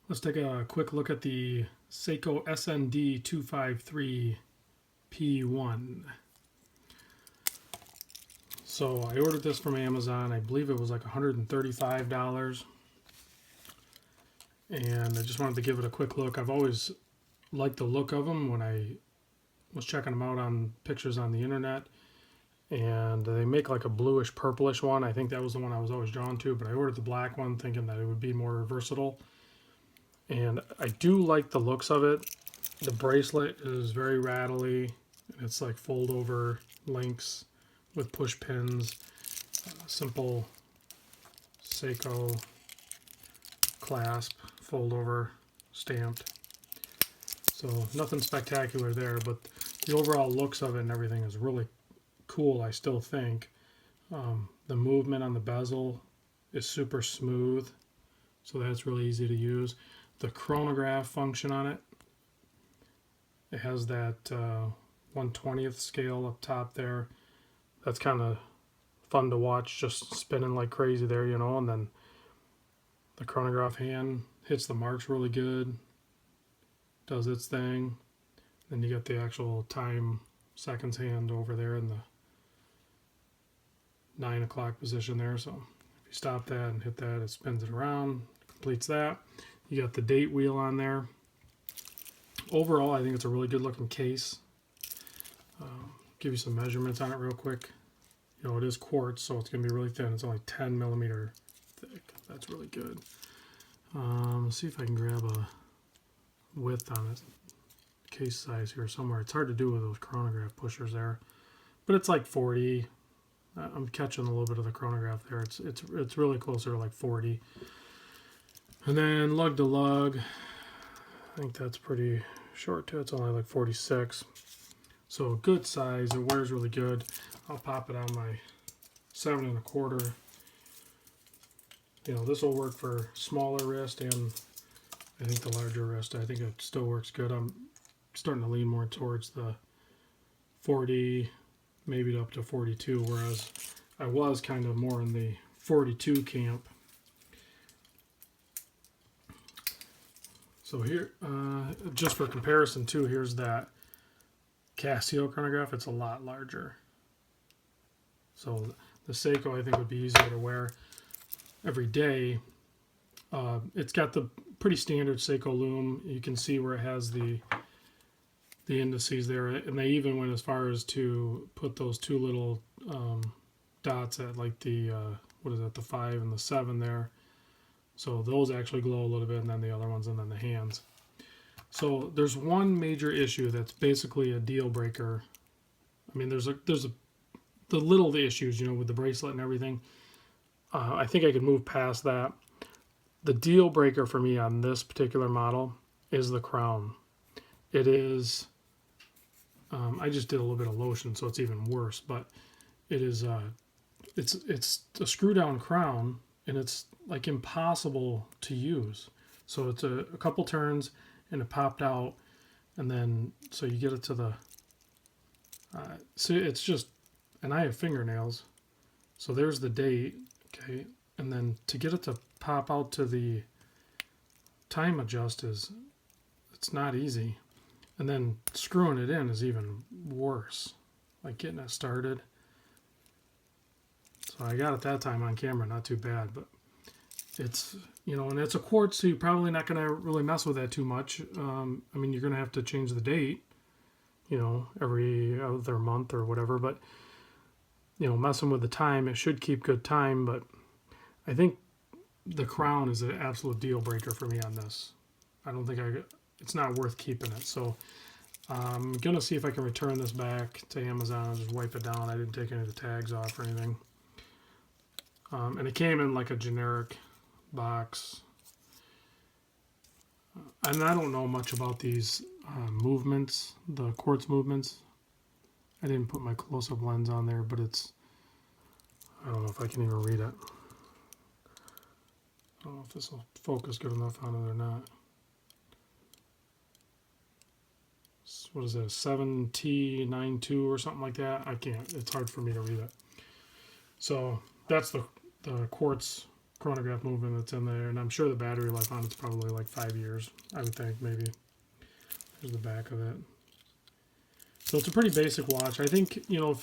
Let's take a quick look at the Seiko snd253 P1. So I ordered this from Amazon. I believe it was like $135. And I just wanted to give it a quick look. I've always liked the look of them when I was checking them out on pictures on the internet. And they make like a bluish purplish one. I think that was the one I was always drawn to, but I ordered the black one thinking that it would be more versatile. And I do like the looks of it. The bracelet is very rattly, and it's like fold over links with push pins. Simple Seiko clasp, fold over, stamped. So nothing spectacular there, but the overall looks of it and everything is really cool, I still think. The movement on the bezel is super smooth, so that's really easy to use. The chronograph function on it, it has that 1/20th scale up top there. That's kind of fun to watch, just spinning like crazy there, you know. And then the chronograph hand hits the marks really good, does its thing. Then you got the actual time seconds hand over there in the 9 o'clock position there. So if you stop that and hit that, it spins it around, completes that. You got the date wheel on there. Overall, I think it's a really good looking case. Give you some measurements on it real quick. You know, it is quartz, so it's going to be really thin. It's only 10 millimeter thick. That's really good. Let's see if I can grab a width on it. Case size here somewhere. It's hard to do with those chronograph pushers there, but it's like 40. I'm catching a little bit of the chronograph there. It's really closer to like 40. And then lug to lug, I think that's pretty short too. It's only like 46. So good size. It wears really good. I'll pop it on my 7 1/4. You know, this will work for smaller wrist and I think the larger wrist. I think it still works good. I'm starting to lean more towards the 40, maybe up to 42, whereas I was kind of more in the 42 camp. So here, just for comparison too, here's that Casio chronograph. It's a lot larger. So the Seiko I think would be easier to wear every day. It's got the pretty standard Seiko loom. You can see where it has the indices there, and they even went as far as to put those two little dots at like the what is that, the 5 and the 7 there. So those actually glow a little bit, and then the other ones, and then the hands. So there's one major issue that's basically a deal breaker. I mean, there's the little issues, you know, with the bracelet and everything. I think I could move past that. The deal breaker for me on this particular model is the crown. It is. I just did a little bit of lotion, so it's even worse. But it is. It's a screw down crown, and it's like impossible to use. So it's a couple turns and it popped out, and then so you get it to the so it's just, and I have fingernails, so there's the date, okay, and then to get it to pop out to the time adjust it's not easy, and then screwing it in is even worse, like getting it started. So I got it that time on camera, not too bad, but it's, you know, and it's a quartz, so you're probably not going to really mess with that too much. I mean, you're going to have to change the date, you know, every other month or whatever, but, you know, messing with the time, it should keep good time, but I think the crown is an absolute deal breaker for me on this. I don't think it's not worth keeping it, so I'm going to see if I can return this back to Amazon and just wipe it down. I didn't take any of the tags off or anything. And it came in like a generic box, and I don't know much about these movements, the quartz movements. I didn't put my close-up lens on there, but it's, I don't know if I can even read it. I don't know if this will focus good enough on it or not. What is it, 7T92 or something like that? I can't, it's hard for me to read it. So that's the quartz chronograph movement that's in there, and I'm sure the battery life on it's probably like 5 years, I would think, maybe. There's the back of it. So it's a pretty basic watch. I think, you know,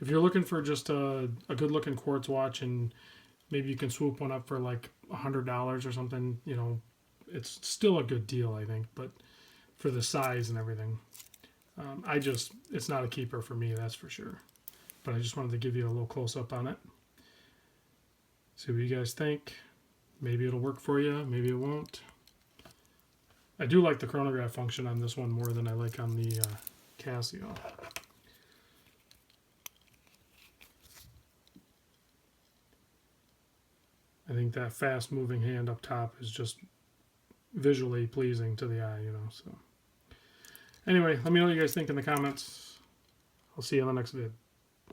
if you're looking for just a good looking quartz watch, and maybe you can swoop one up for like $100 or something, you know, it's still a good deal, I think, but for the size and everything. It's not a keeper for me, that's for sure. But I just wanted to give you a little close-up on it. See what you guys think. Maybe it'll work for you, maybe it won't. I do like the chronograph function on this one more than I like on the Casio. I think that fast-moving hand up top is just visually pleasing to the eye, you know. So anyway, let me know what you guys think in the comments. I'll see you in the next vid.